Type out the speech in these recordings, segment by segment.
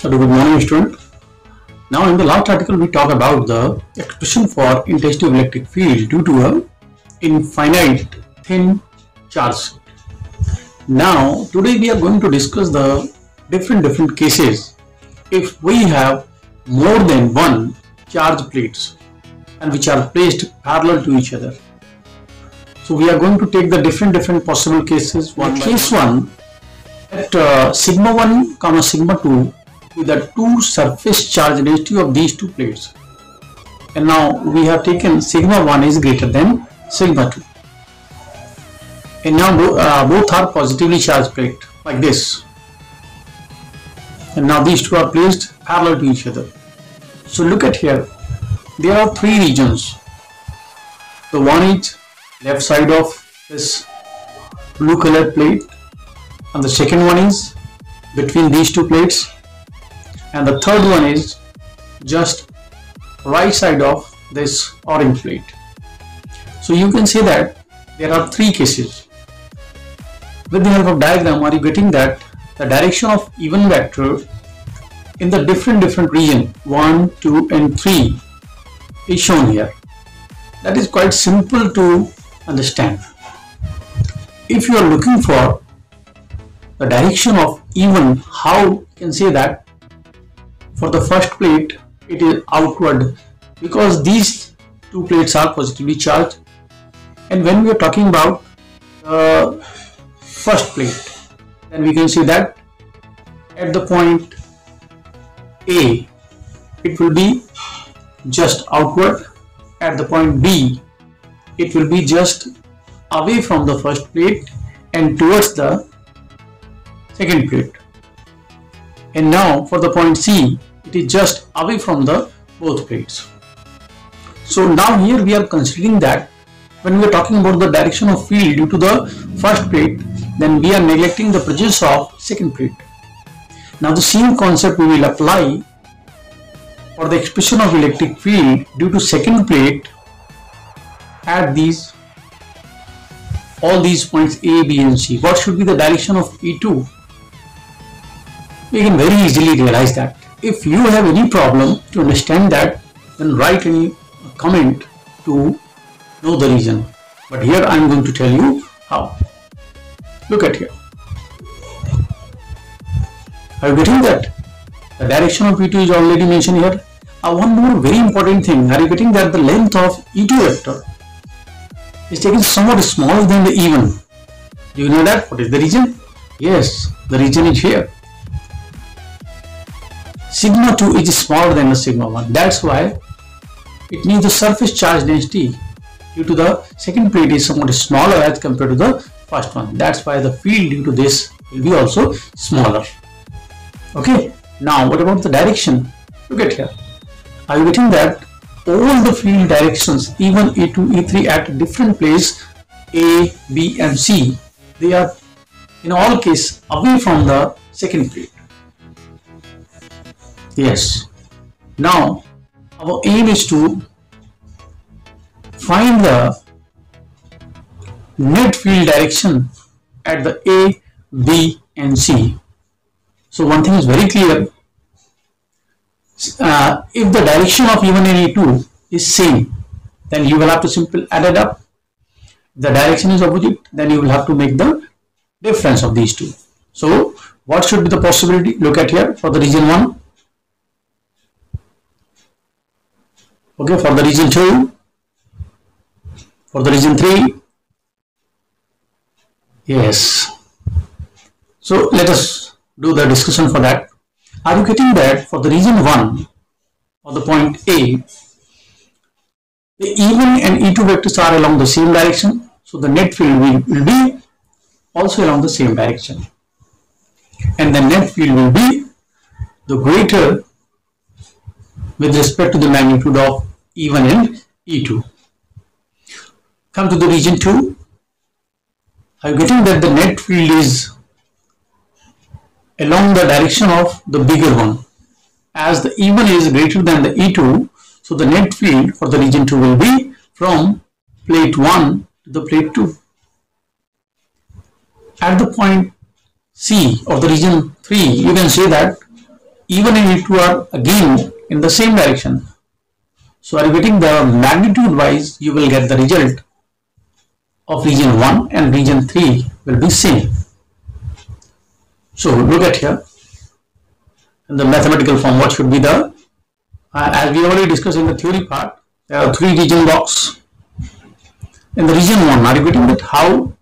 So good morning, student. Now in the last article we talk about the expression for intensity of electric field due to a infinite thin charge sheet. Now today we are going to discuss the different cases if we have more than one charge plates and which are placed parallel to each other. So we are going to take the different possible cases. Case 1 at sigma 1 comma sigma 2 with the two surface charge density of these two plates, and now we have taken sigma 1 is greater than sigma 2, and now both are positively charged plate like this, and now these two are placed parallel to each other. So look at here, there are three regions. The one is left side of this blue colored plate, and the second one is between these two plates, and the third one is just right side of this orange plate. So you can say that there are three cases. With the help of diagram, are you getting that the direction of even vector in the different region 1, 2 and 3 is shown here. That is quite simple to understand. If you are looking for the direction of even, how you can say that for the first plate it is outward because these two plates are positively charged, and when we are talking about the first plate, then we can see that at the point A it will be just outward, at the point B it will be just away from the first plate and towards the second plate, and now for the point C it is just away from the both plates. So now here we are considering that when we are talking about the direction of field due to the first plate, then we are neglecting the presence of second plate. Now the same concept we will apply for the expression of electric field due to second plate at all these points A, B and C. What should be the direction of E2? We can very easily realize that. If you have any problem to understand that, then write any comment to know the reason. But here I am going to tell you how. Look at here. Are you getting that? The direction of E2 is already mentioned here. One more very important thing. Are you getting that the length of E2 vector is taken somewhat smaller than the E1? Do you know that? What is the reason? Yes, the reason is here. Sigma 2 is smaller than the sigma 1. That's why it means the surface charge density due to the second plate is somewhat smaller as compared to the first one. That's why the field due to this will be also smaller. Okay. Now what about the direction? Look at here. Are you getting that all the field directions E1, E2, E3 at different place A, B and C, they are in all cases away from the second plate. Yes. Now our aim is to find the net field direction at the A, B and C. So one thing is very clear. If the direction of E1 and E2 is same, then you will have to simply add it up. If the direction is opposite, then you will have to make the difference of these two. So what should be the possibility? Look at here for the region 1. Okay, for the region 2, for the region 3, yes. So let us do the discussion for that. Are you getting that for the region 1 or the point A, the E1 and E2 vectors are along the same direction, so the net field will be also along the same direction, and the net field will be the greater with respect to the magnitude of E1 and E2. Come to the region 2. Are you getting that the net field is along the direction of the bigger one? As the E1 is greater than the E2, so the net field for the region 2 will be from plate 1 to the plate 2. At the point C or the region 3, you can say that E1 and E2 are again in the same direction. So are you getting the magnitude wise, you will get the result of region 1 and region 3 will be same. So look at here in the mathematical form, what should be the, as we already discussed in the theory part, there are 3 region blocks. In the region 1, are you getting that how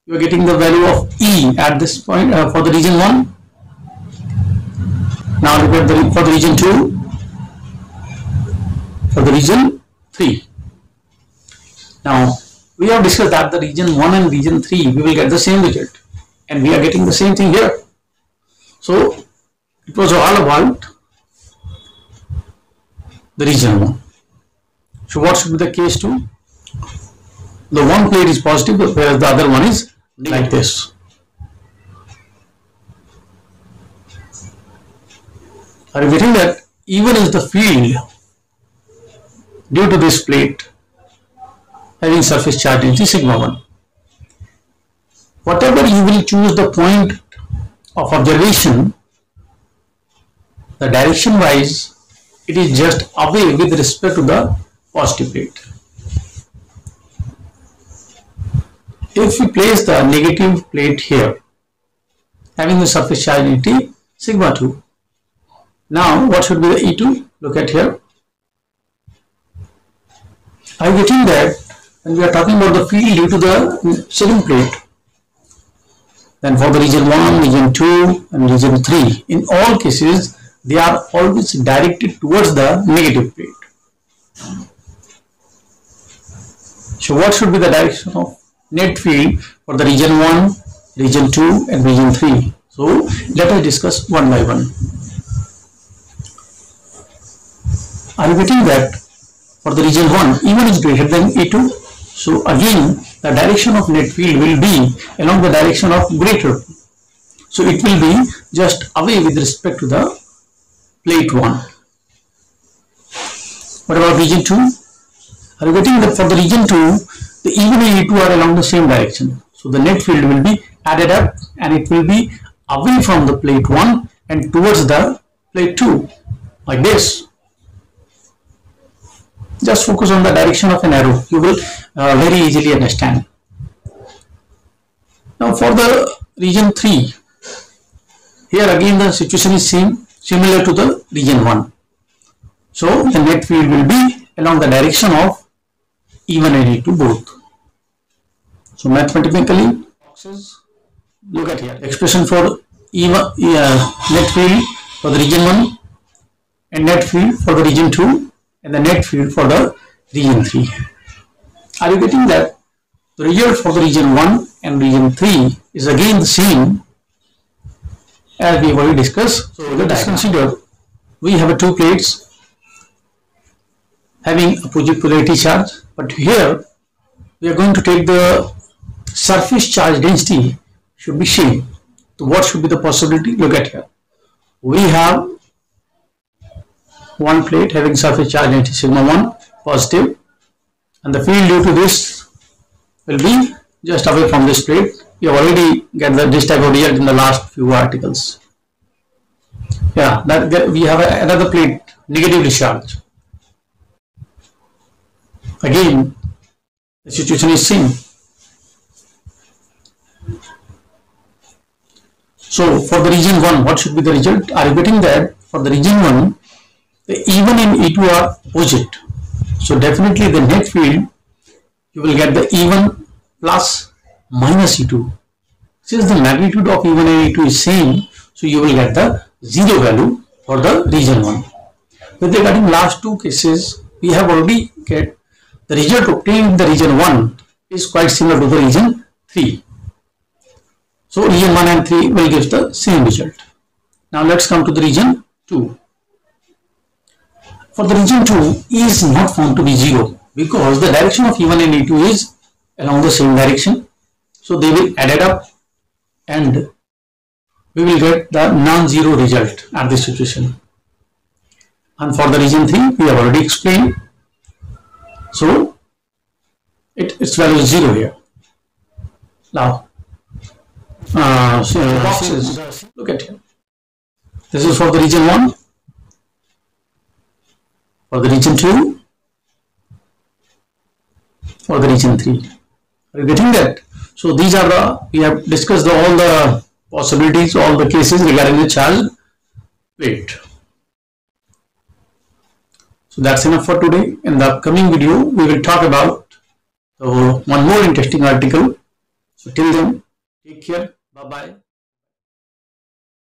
you are getting the value of E at this point for the region 1? Now look at the, for the region 2, for the region 3. Now we have discussed that the region 1 and region 3 we will get the same result, and we are getting the same thing here. So it was all about the region 1. So what should be the case 2? The one plate is positive whereas the other one is like this. Are you getting that? E1 is the field due to this plate having surface charge density sigma 1. Whatever you will choose the point of observation, the direction wise it is just away with respect to the positive plate. If we place the negative plate here having the surface charge density sigma 2, now what should be the E2? Look at here. Are you getting that when we are talking about the field due to the ceiling plate? Then for the region 1, region 2 and region 3, in all cases they are always directed towards the negative plate. So what should be the direction of net field for the region 1, region 2 and region 3? So let us discuss one by one. Are you getting that for the region 1, E1 is greater than E2? So again the direction of net field will be along the direction of greater. So it will be just away with respect to the plate 1. What about region 2? Are you getting that for the region 2, the E1 and E2 are along the same direction. So the net field will be added up and it will be away from the plate 1 and towards the plate 2 like this. Just focus on the direction of an arrow, you will very easily understand. Now for the region 3, here again the situation is similar to the region 1. So the net field will be along the direction of E1 and E2 both. So mathematically, look at here, expression for E1, net field for the region 1 and net field for the region 2 and the net field for the region 3. Are you getting that? The result for the region 1 and region 3 is again the same as we have already discussed. So let us consider we have 2 plates having opposite polarity charge, but here we are going to take the surface charge density should be same. So what should be the possibility? Look at here. We have one plate having surface charge density sigma 1 positive, and the field due to this will be just away from this plate. You have already get this type of result in the last few articles. Yeah, that we have another plate negatively charged. Again, the situation is same. So for the region 1, what should be the result? Are you getting that? For the region 1, the E1 and E2 are opposite. So definitely the net field, you will get the E1 plus minus E2. Since the magnitude of E1 and E2 is same, so you will get the 0 value for the region 1. With regarding last 2 cases, we have already get the result obtained in the region 1 is quite similar to the region 3. So region 1 and 3 will give the same result. Now let's come to the region 2. For the region 2, E is not found to be 0 because the direction of E1 and E2 is along the same direction. So they will add it up and we will get the non-zero result at this situation. And for the region 3, we have already explained. So its value is 0 here. Now, boxes, look at here. This is for the region 1, for the region 2, for the region 3. Are you getting that? So these are the, we have discussed all the possibilities, all the cases regarding the charge weight. So that's enough for today. In the upcoming video, we will talk about one more interesting article. So till then, take care. Bye bye.